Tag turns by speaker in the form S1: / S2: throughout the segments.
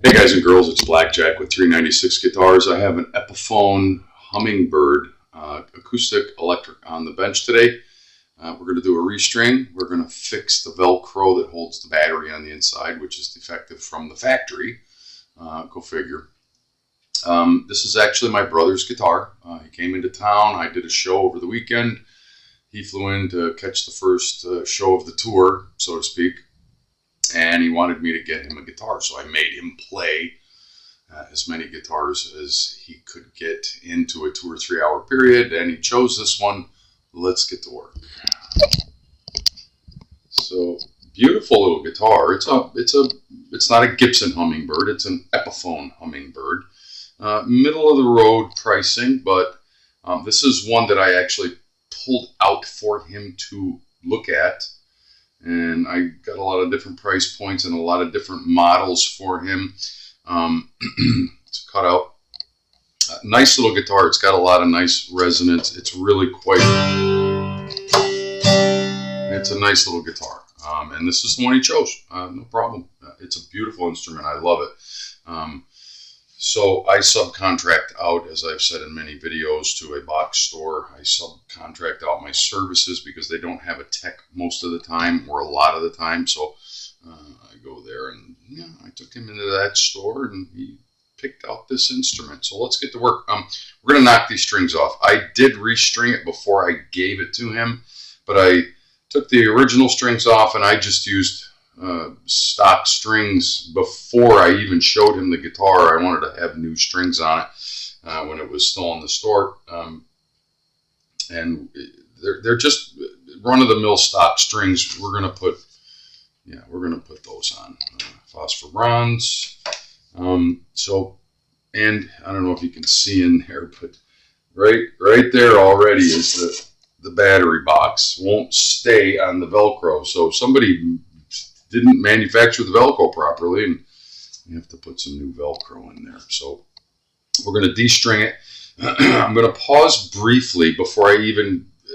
S1: Hey guys and girls, it's Blackjack with 396 Guitars. I have an Epiphone Hummingbird acoustic electric on the bench today. We're going to do a restring. We're going to fix the Velcro that holds the battery on the inside, which is defective from the factory. Go figure. This is actually my brother's guitar. He came into town. I did a show over the weekend. He flew in to catch the first show of the tour, so to speak. And he wanted me to get him a guitar, so I made him play as many guitars as he could get into a 2 or 3 hour period, and he chose this one. Let's get to work. So beautiful little guitar. It's not a Gibson Hummingbird. It's an Epiphone Hummingbird. Middle of the road pricing, but this is one that I actually pulled out for him to look at. And I got a lot of different price points and a lot of different models for him to cut out. Nice little guitar. It's got a lot of nice resonance. It's really quite, it's a nice little guitar. And this is the one he chose. No problem. It's a beautiful instrument. I love it. So I subcontract out, as I've said in many videos, to a box store. I subcontract out my services because they don't have a tech most of the time or a lot of the time. So I go there and yeah, I took him into that store and he picked out this instrument. So let's get to work. We're going to knock these strings off. I did restring it before I gave it to him, but I took the original strings off and I just used stock strings before I even showed him the guitar. I wanted to have new strings on it when it was still in the store, and they're just run-of-the-mill stock strings. We're gonna put those on phosphor bronze. So, and I don't know if you can see in there, but right there already is the battery box. Won't stay on the Velcro, so somebody didn't manufacture the Velcro properly, and you have to put some new Velcro in there. So we're going to de-string it. I'm going to pause briefly before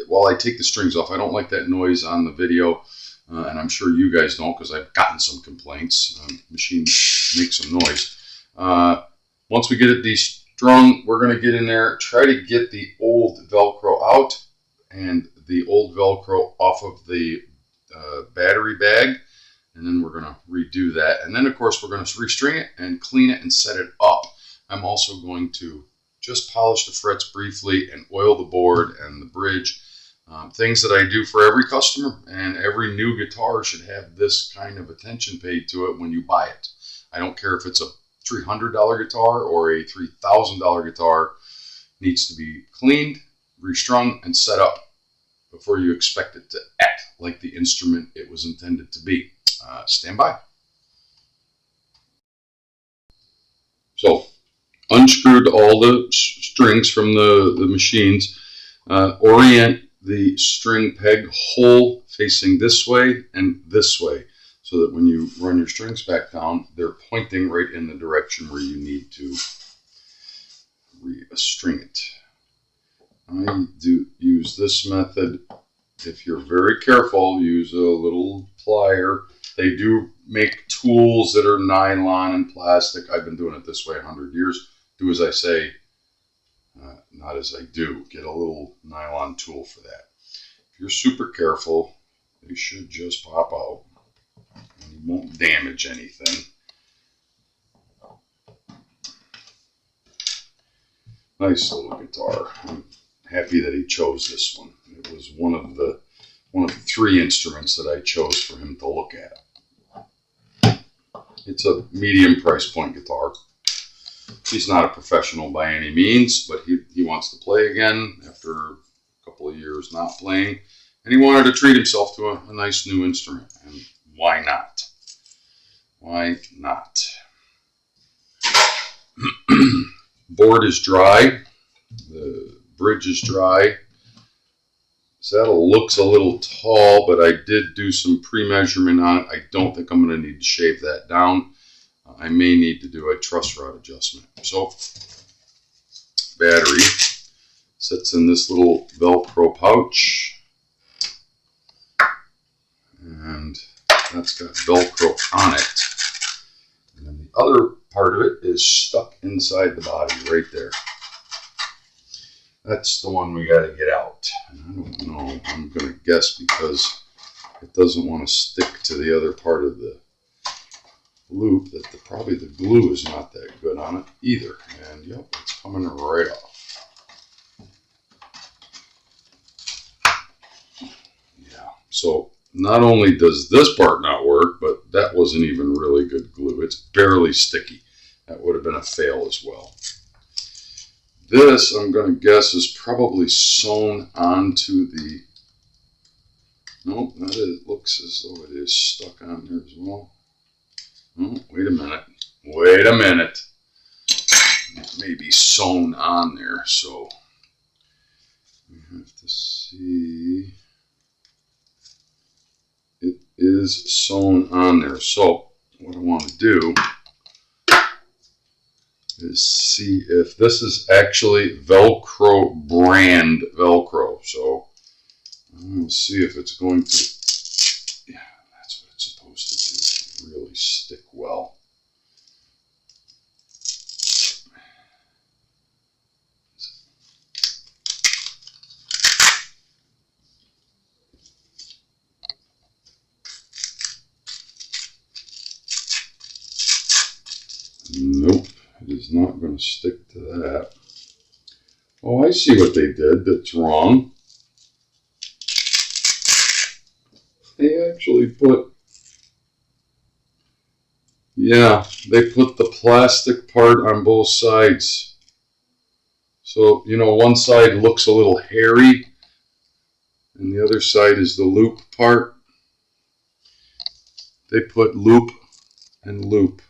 S1: while I take the strings off. I don't like that noise on the video, and I'm sure you guys don't because I've gotten some complaints. Machine makes some noise. Once we get it de-strung, we're going to get in there, try to get the old Velcro out and the old Velcro off of the battery bag. And then we're going to redo that. And then, of course, we're going to restring it and clean it and set it up. I'm also going to just polish the frets briefly and oil the board and the bridge. Things that I do for every customer, and every new guitar should have this kind of attention paid to it when you buy it. I don't care if it's a $300 guitar or a $3,000 guitar. It needs to be cleaned, restrung, and set up before you expect it to act like the instrument it was intended to be. Stand by. So, unscrewed all the strings from the machines. Orient the string peg hole facing this way and this way, so that when you run your strings back down, they're pointing right in the direction where you need to restring it. I do use this method. If you're very careful, use a little plier. They do make tools that are nylon and plastic. I've been doing it this way 100 years. Do as I say, not as I do. Get a little nylon tool for that. If you're super careful, they should just pop out and you won't damage anything. Nice little guitar. I'm happy that he chose this one. It was one of the 3 instruments that I chose for him to look at. It's a medium price point guitar. He's not a professional by any means, but he wants to play again after a couple of years not playing. And he wanted to treat himself to a nice new instrument. And why not? Why not? Board is dry. The bridge is dry. Saddle looks a little tall, but I did do some pre-measurement on it. I don't think I'm going to need to shave that down. I may need to do a truss rod adjustment. So, battery sits in this little Velcro pouch. And that's got Velcro on it. And then the other part is stuck inside the body right there. That's the one we got to get out. And I don't know. I'm going to guess because it doesn't want to stick to the other part of the loop that probably the glue is not that good on it either. And yep, it's coming right off. Yeah, so not only does this part not work, but that wasn't even really good glue. It's barely sticky. That would have been a fail as well. This, I'm going to guess, is probably sewn onto the... Nope, it looks as though it is stuck on there as well. Oh, wait a minute. Wait a minute. It may be sewn on there, so we have to see. It is sewn on there. So what I want to do is see if this is actually Velcro brand Velcro. So I'm going to see if it's going to, yeah, that's what it's supposed to do, really stick well. Nope, it is not going to stick to that. Oh, I see what they did that's wrong. They actually put, yeah, they put the plastic part on both sides. So, you know, one side looks a little hairy and the other side is the loop part. They put loop and loop.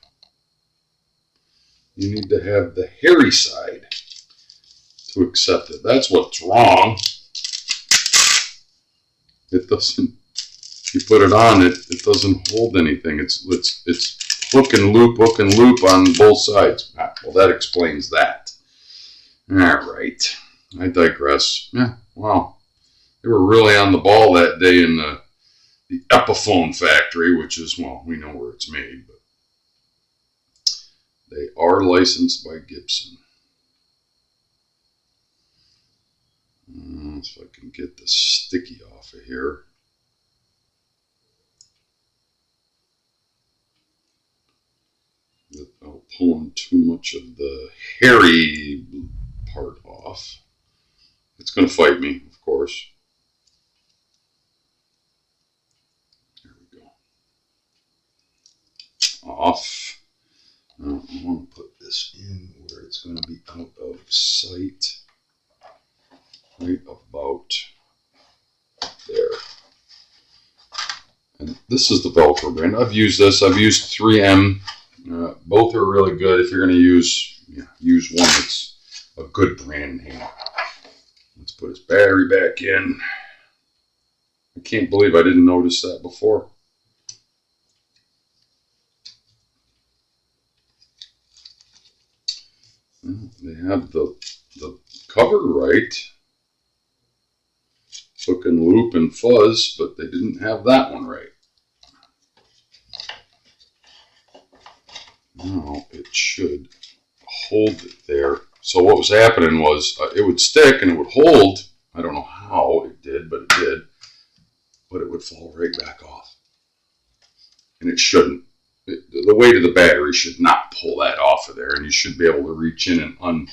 S1: You need to have the hairy side to accept it. That's what's wrong. It doesn't, if you put it on, it doesn't hold anything. It's hook and loop on both sides. Well, that explains that. All right, I digress. Yeah, wow. They were really on the ball that day in the Epiphone factory, which is, well, we know where it's made, but they are licensed by Gibson. So I can get the sticky off of here. Without pulling too much of the hairy part off. It's going to fight me, of course. There we go. Off. Now I want to put this in where it's going to be out of sight. Right about there. And this is the Velcro brand. I've used this. I've used 3M. Both are really good. If you're going to use one that's a good brand name. Let's put his battery back in. I can't believe I didn't notice that before. Well, they have the cover right. Hook and loop and fuzz, but they didn't have that one right. Now it should hold it there. So what was happening was it would stick and it would hold. I don't know how it did, but it did. But it would fall right back off. And it shouldn't. The weight of the battery should not pull that off of there. And you should be able to reach in and undo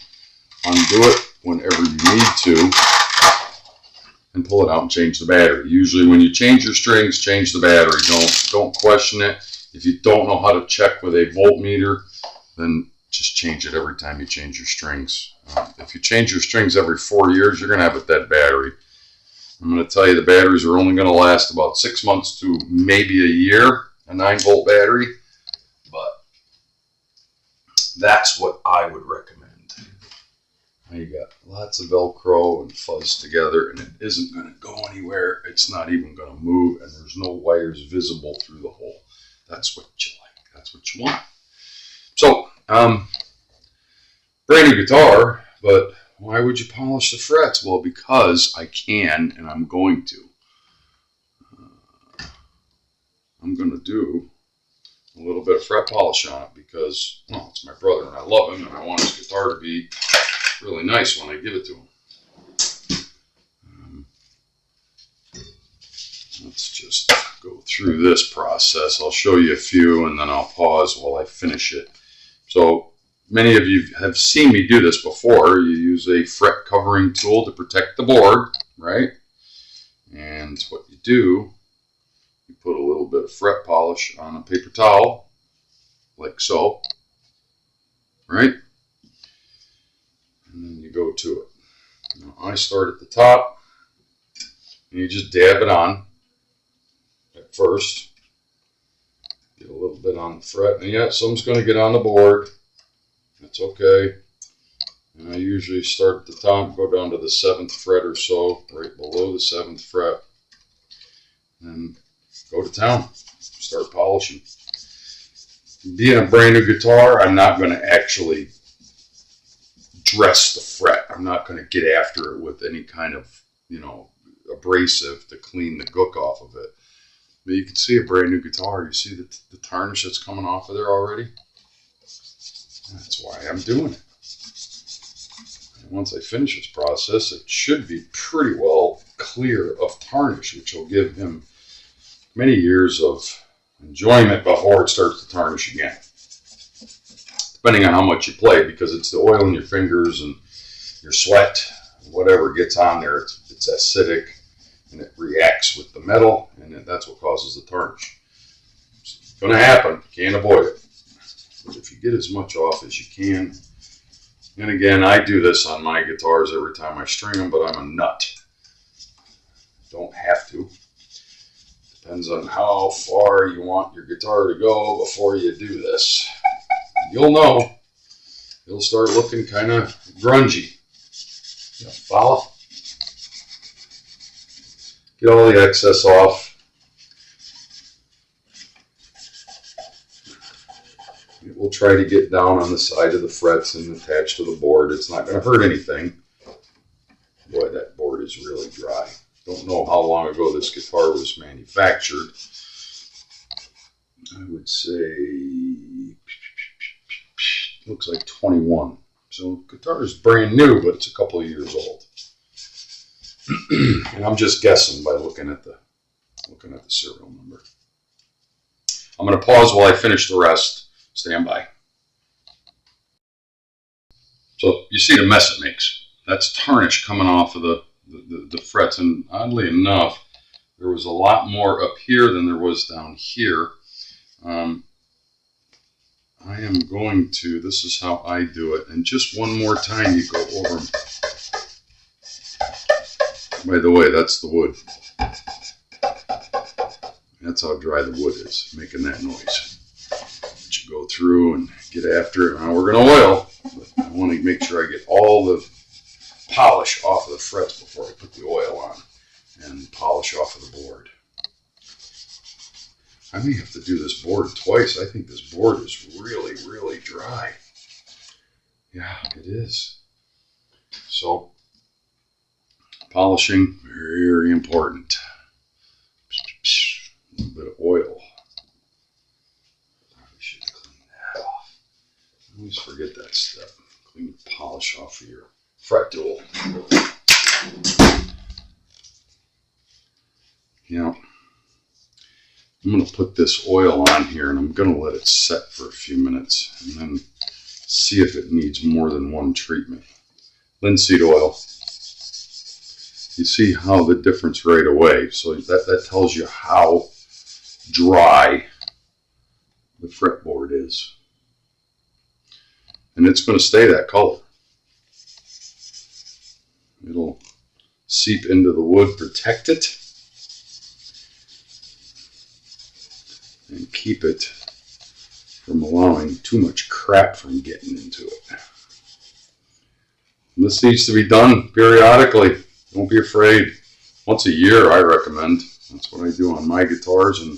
S1: it whenever you need to. And pull it out and change the battery. Usually when you change your strings, change the battery. Don't question it. If you don't know how to check with a voltmeter, then just change it every time you change your strings. If you change your strings every 4 years, you're going to have a dead battery. I'm going to tell you the batteries are only going to last about 6 months to maybe a year, a 9-volt battery. But that's what I would recommend. Now you got lots of Velcro and fuzz together, and it isn't going to go anywhere. It's not even going to move, and there's no wires visible through the hole. That's what you like. That's what you want. So, brand new guitar, but why would you polish the frets? Well, because I can, and I'm going to. I'm going to do a a little bit of fret polish on it because, well, it's my brother and I love him and I want his guitar to be really nice when I give it to him. Let's just go through this process. I'll show you a few and then I'll pause while I finish it. So many of you have seen me do this before. You use a fret covering tool to protect the board, right? And what you do, you put a little bit of fret polish on a paper towel, like so, right? And then you go to it. Now I start at the top, and you just dab it on at first. Get a little bit on the fret, and yeah, some's going to get on the board. That's okay. And I usually start at the top, go down to the 7th fret or so, right below the 7th fret, and go to town. Start polishing. Being a brand new guitar, I'm not going to actually dress the fret. I'm not going to get after it with any kind of, abrasive to clean the gook off of it. But you can see a brand new guitar. You see the tarnish that's coming off of there already? That's why I'm doing it. And once I finish this process, it should be pretty well clear of tarnish, which will give him many years of enjoyment before it starts to tarnish again. Depending on how much you play, because it's the oil in your fingers and your sweat, whatever gets on there, it's acidic and it reacts with the metal, and that's what causes the tarnish. It's going to happen. You can't avoid it. But if you get as much off as you can, and again, I do this on my guitars every time I string them, but I'm a nut. Don't have to. Depends on how far you want your guitar to go before you do this. You'll know. It'll start looking kind of grungy. You follow? Get all the excess off. It will try to get down on the side of the frets and attach to the board. It's not going to hurt anything. Boy, that board is really dry. Don't know how long ago this guitar was manufactured. I would say looks like 21. So guitar is brand new, but it's a couple of years old. And I'm just guessing by looking at the serial number. I'm going to pause while I finish the rest. Stand by. So you see the mess it makes. That's tarnish coming off of the frets, and oddly enough, there was a lot more up here than there was down here. I am going to, this is how I do it, and just one more time you go over them. By the way, that's the wood. That's how dry the wood is, making that noise. But you go through and get after it. Now we're going to oil, but I want to make sure I get all the polish off of the frets before I put the oil on and polish off of the board. I may have to do this board twice. I think this board is really, really dry. Yeah, it is. So, polishing, very important. A little bit of oil. Probably should clean that off. I always forget that step. Clean the polish off of your fret tool. Yeah. I'm going to put this oil on here and I'm going to let it set for a few minutes and then see if it needs more than one treatment. Linseed oil. You see how the difference right away. So that tells you how dry the fretboard is. And it's going to stay that color. It'll seep into the wood, protect it, and keep it from allowing too much crap from getting into it. And this needs to be done periodically. Don't be afraid. Once a year, I recommend. That's what I do on my guitars and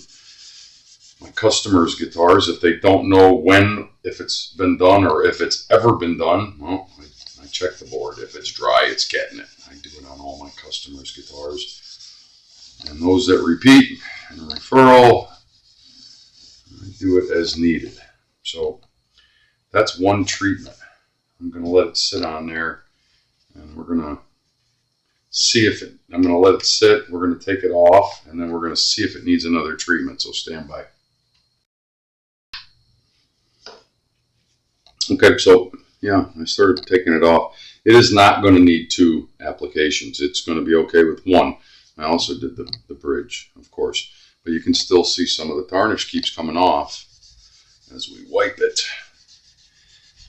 S1: my customers' guitars. If they don't know when, if it's been done or if it's ever been done, well, I check the board. If it's dry, it's getting it. I do it on all my customers' guitars. And those that repeat and referral, I do it as needed. So that's one treatment. I'm going to let it sit on there, and we're going to see if it, I'm going to let it sit, we're going to take it off, and then we're going to see if it needs another treatment, so stand by. Okay, so yeah, I started taking it off. It is not going to need 2 applications. It's going to be okay with 1. I also did the bridge, of course, but you can still see some of the tarnish keeps coming off as we wipe it.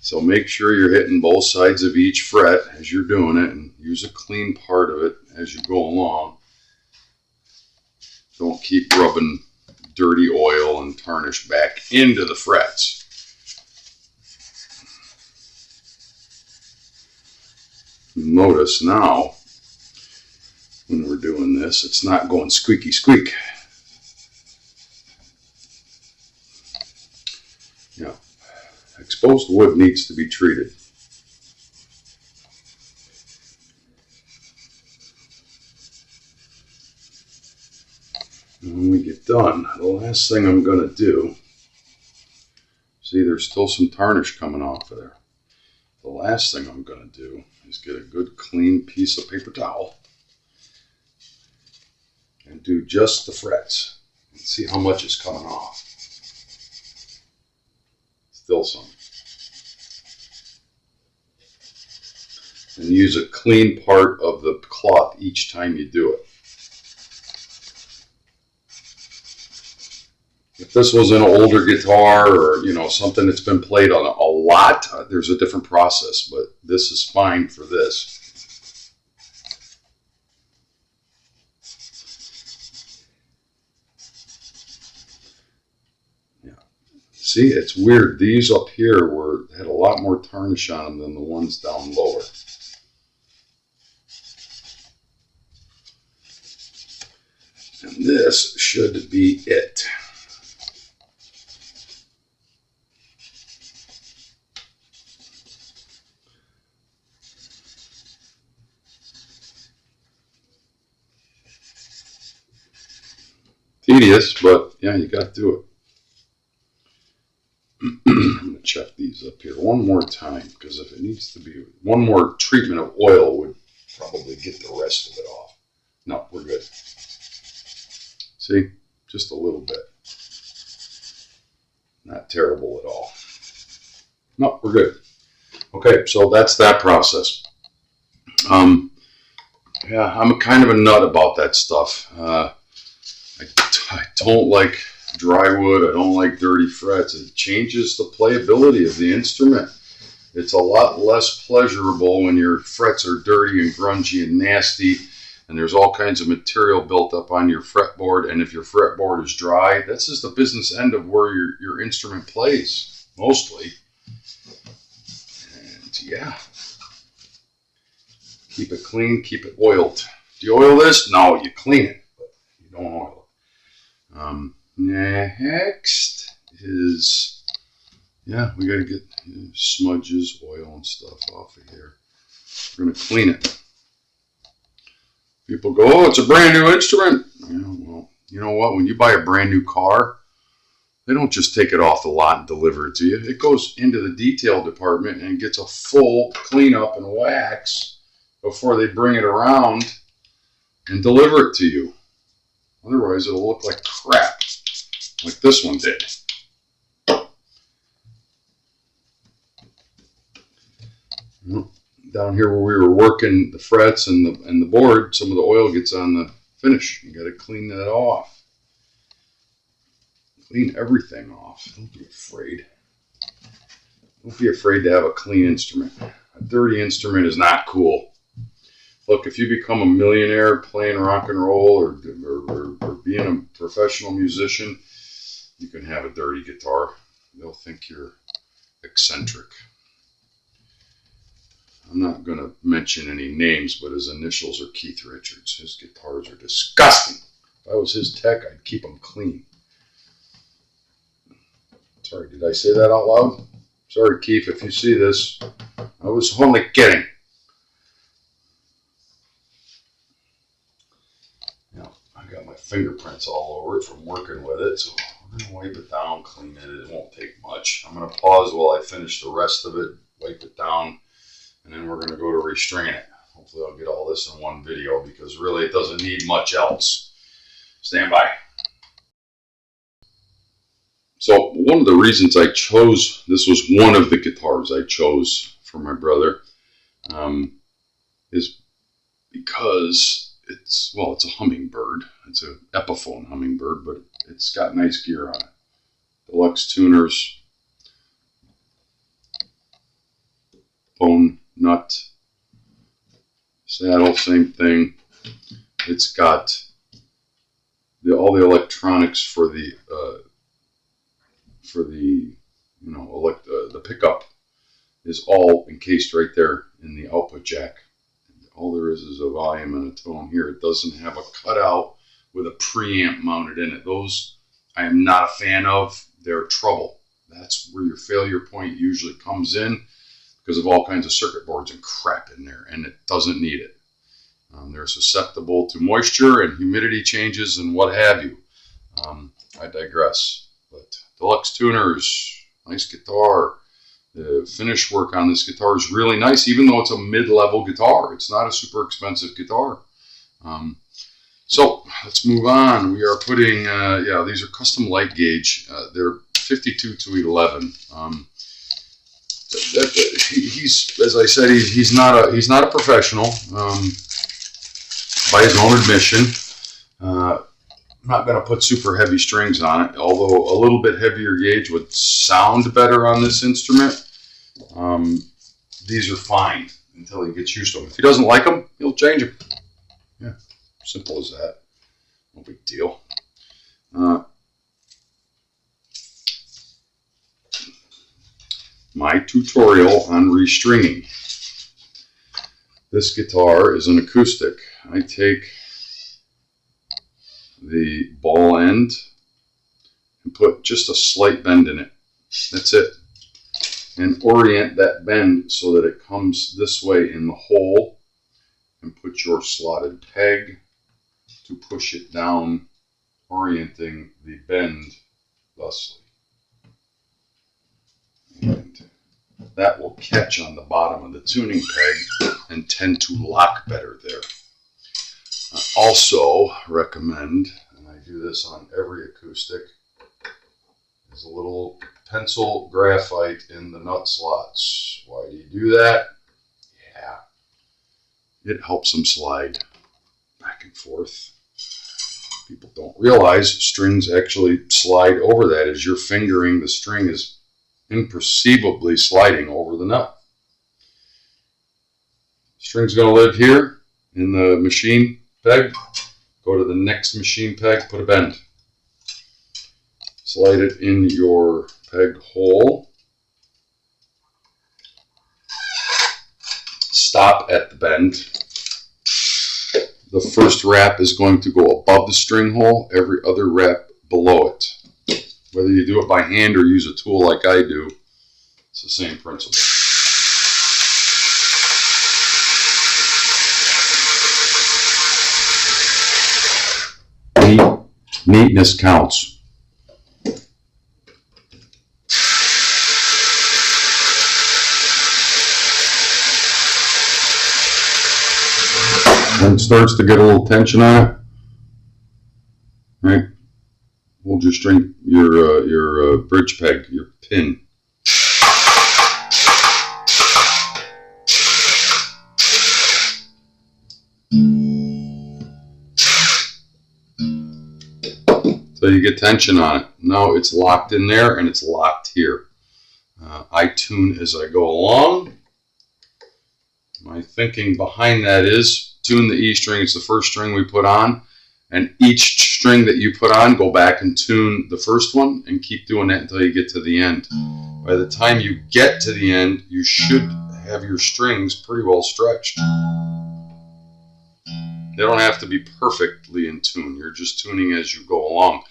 S1: So make sure you're hitting both sides of each fret as you're doing it, and use a clean part of it as you go along. Don't keep rubbing dirty oil and tarnish back into the frets. Notice now, when we're doing this, it's not going squeaky squeak. Yeah, exposed wood needs to be treated. And when we get done, the last thing I'm going to do, see there's still some tarnish coming off of there. The last thing I'm going to do is get a good clean piece of paper towel and do just the frets and see how much is coming off. Still some. And use a clean part of the cloth each time you do it. If this was an older guitar or, something that's been played on a lot, there's a different process, but this is fine for this. Yeah. See, it's weird. These up here had a lot more tarnish on them than the ones down lower. And this should be it. Tedious, but yeah, you got to do it. I'm going to check these up here one more time, because if it needs to be one more treatment of oil would probably get the rest of it off. No, we're good. See, just a little bit. Not terrible at all. No, we're good. Okay, so that's that process. Yeah, I'm kind of a nut about that stuff. I don't like dry wood. I don't like dirty frets. It changes the playability of the instrument. It's a lot less pleasurable when your frets are dirty and grungy and nasty, and there's all kinds of material built up on your fretboard. And if your fretboard is dry, that's just the business end of where your instrument plays, mostly. And yeah, keep it clean, keep it oiled. Do you oil this? No, you clean it, but you don't oil it. Next is, yeah, we got to get smudges, oil, and stuff off of here. We're going to clean it. People go, oh, it's a brand new instrument. Yeah, well, you know what? When you buy a brand new car, they don't just take it off the lot and deliver it to you. It goes into the detail department and gets a full cleanup and wax before they bring it around and deliver it to you. Otherwise, it'll look like crap, like this one did. Down here where we were working the frets and the board, some of the oil gets on the finish. You got to clean that off. Clean everything off. Don't be afraid. Don't be afraid to have a clean instrument. A dirty instrument is not cool. Look, if you become a millionaire playing rock and roll or being a professional musician, you can have a dirty guitar. They'll think you're eccentric. I'm not going to mention any names, but his initials are Keith Richards. His guitars are disgusting. If I was his tech, I'd keep them clean. Sorry, did I say that out loud? Sorry, Keith, if you see this. I was only kidding. I got my fingerprints all over it from working with it, so we're Wipe it down, clean it. It won't take much. I'm going to pause while I finish the rest of it, wipe it down, and then we're going to go to restrain it. Hopefully I'll get all this in one video because really it doesn't need much else. Stand by. So one of the reasons I chose, this was one of the guitars I chose for my brother, is because it's a hummingbird. It's an Epiphone Hummingbird, but it's got nice gear on it. Deluxe tuners, bone nut, saddle, same thing. It's got all the electronics for the the pickup is all encased right there in the output jack. All there is a volume and a tone here. It doesn't have a cutout with a preamp mounted in it. Those I am not a fan of. They're trouble. That's where your failure point usually comes in because of all kinds of circuit boards and crap in there, and it doesn't need it. They're susceptible to moisture and humidity changes and what have you. I digress. But deluxe tuners, nice guitar. The finish work on this guitar is really nice, even though it's a mid-level guitar. It's not a super expensive guitar. So let's move on. We are putting, these are custom light gauge. They're 52 to 11. He's, as I said, he's not a professional. By his own admission, I'm not going to put super heavy strings on it, although a little bit heavier gauge would sound better on this instrument. These are fine until he gets used to them. If he doesn't like them, he'll change them. Yeah, simple as that. No big deal. My tutorial on restringing. This guitar is an acoustic. I take the ball end and put just a slight bend in it. That's it. And orient that bend so that it comes this way in the hole, and put your slotted peg to push it down, orienting the bend thusly. And that will catch on the bottom of the tuning peg and tend to lock better there. I also recommend, and I do this on every acoustic, is a little pencil graphite in the nut slots. Why do you do that? Yeah, it helps them slide back and forth. People don't realize strings actually slide over that. As you're fingering, the string is imperceptibly sliding over the nut. String's going to live here in the machine peg. Go to the next machine peg, put a bend. Slide it in your peg hole. Stop at the bend. The first wrap is going to go above the string hole, every other wrap below it. Whether you do it by hand or use a tool like I do, it's the same principle. Neatness counts. When it starts to get a little tension on it, right? Hold your string, your bridge peg, your pin. So you get tension on it. Now it's locked in there and it's locked here. I tune as I go along. My thinking behind that is tune the E string. It's the first string we put on. And each string that you put on, go back and tune the first one and keep doing that until you get to the end. By the time you get to the end, you should have your strings pretty well stretched. They don't have to be perfectly in tune. You're just tuning as you go along.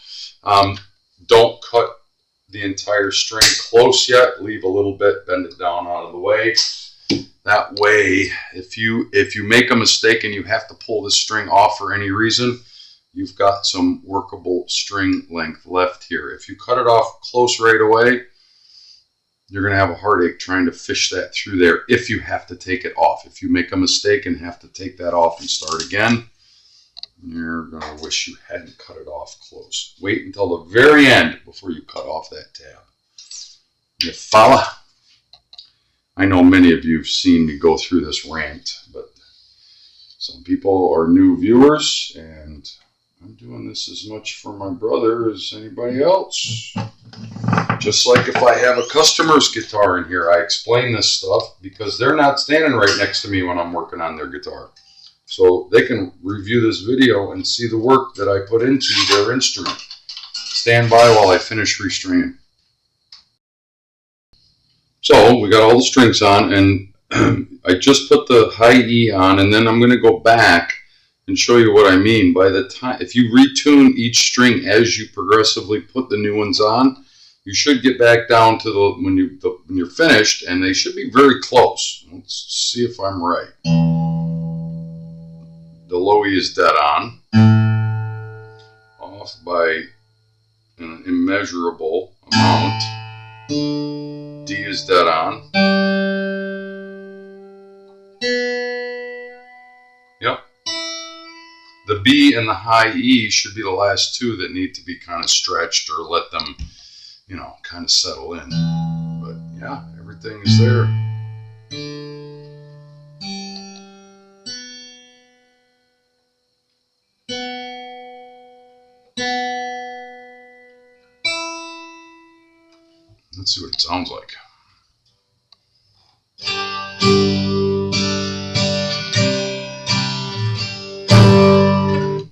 S1: Don't cut the entire string close yet. Leave a little bit, bend it down out of the way. That way, if you make a mistake and you have to pull the string off for any reason, you've got some workable string length left here. If you cut it off close right away, you're going to have a heartache trying to fish that through there if you have to take it off. If you make a mistake and have to take that off and start again, you're going to wish you hadn't cut it off close. Wait until the very end before you cut off that tab. You follow? I know many of you have seen me go through this rant, but some people are new viewers, and I'm doing this as much for my brother as anybody else. Just like if I have a customer's guitar in here, I explain this stuff because they're not standing right next to me when I'm working on their guitar. So they can review this video and see the work that I put into their instrument. Stand by while I finish restraining. So we got all the strings on, and I just put the high E on, and then I'm going to go back and show you what I mean. By the time, if you retune each string as you progressively put the new ones on, you should get back down to when you're finished, and they should be very close. Let's see if I'm right. The low E is dead on, off by an immeasurable amount. D is dead on. Yep. The B and the high E should be the last two that need to be kind of stretched or let them, you know, kind of settle in. But yeah, everything is there. Let's see what it sounds like.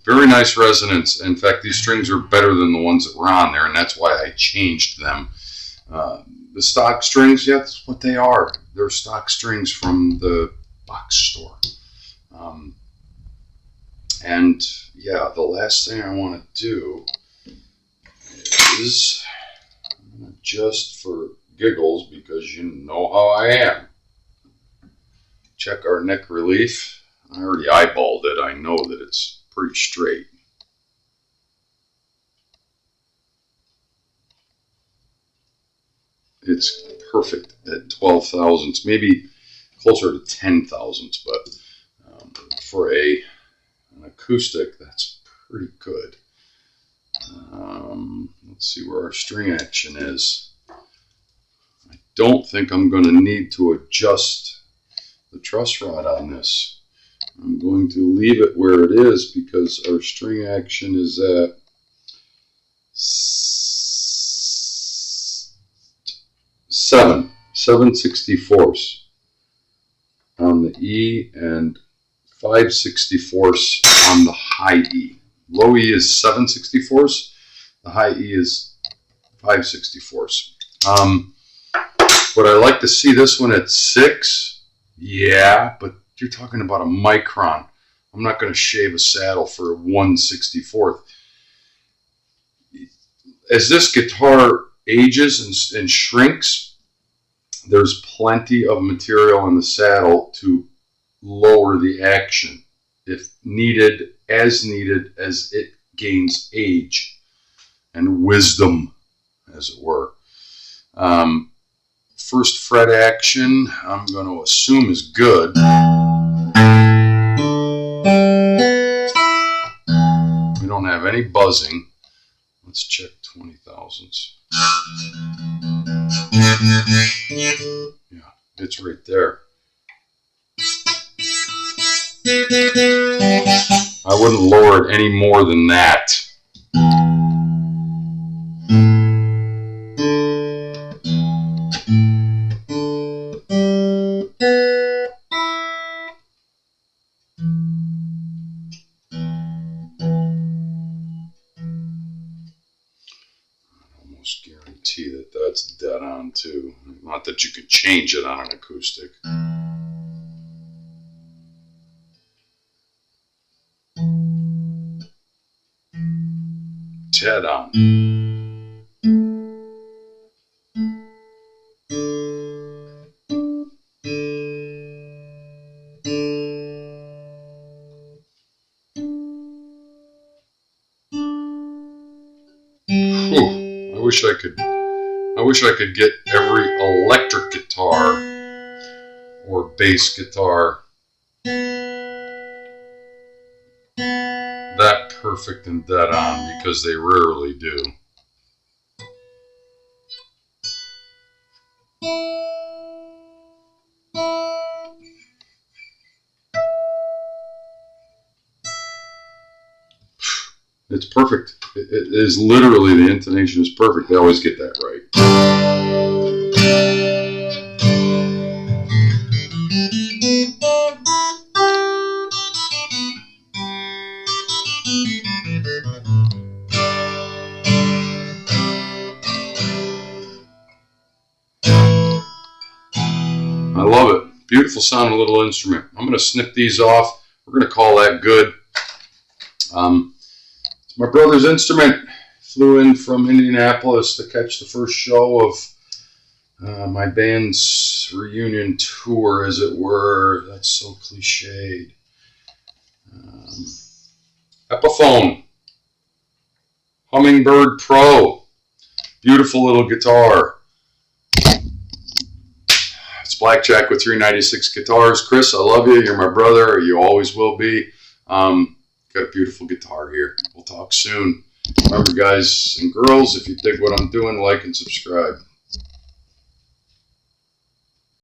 S1: Very nice resonance. In fact, these strings are better than the ones that were on there, and that's why I changed them. The stock strings, yeah, that's what they are. They're stock strings from the box store. And yeah, the last thing I want to do is, just for giggles, because you know how I am, check our neck relief. I already eyeballed it. I know that it's pretty straight. It's perfect at 12 thousandths, maybe closer to 10 thousandths, but for an acoustic, that's pretty good. Let's see where our string action is. I don't think I'm going to need to adjust the truss rod on this. I'm going to leave it where it is because our string action is at 7/64 on the E and 5/64 on the high E. Low E is 7/64. The high E is 5/64. Would I like to see this one at 6? Yeah, but you're talking about a micron. I'm not going to shave a saddle for a 1/64. As this guitar ages and shrinks, there's plenty of material in the saddle to lower the action if needed as it gains age and wisdom, as it were. First fret action, I'm going to assume is good. We don't have any buzzing. Let's check 20 thousandths. Yeah, it's right there. I wouldn't lower it any more than that. Almost guarantee that that's dead on too. Not that you could change it on an acoustic. Dead on. wish I could get every electric guitar or bass guitar that perfect and dead on, because they rarely do. It's perfect. It is literally, the intonation is perfect. They always get that right. I love it. Beautiful sounding little instrument. I'm going to snip these off. We're going to call that good. It's my brother's instrument. Flew in from Indianapolis to catch the first show of my band's reunion tour, as it were. That's so cliched. Epiphone Hummingbird Pro. Beautiful little guitar. It's Blackjack with 396 guitars. Chris, I love you. You're my brother. You always will be. Got a beautiful guitar here. We'll talk soon. Remember, guys and girls, if you dig what I'm doing, like and subscribe.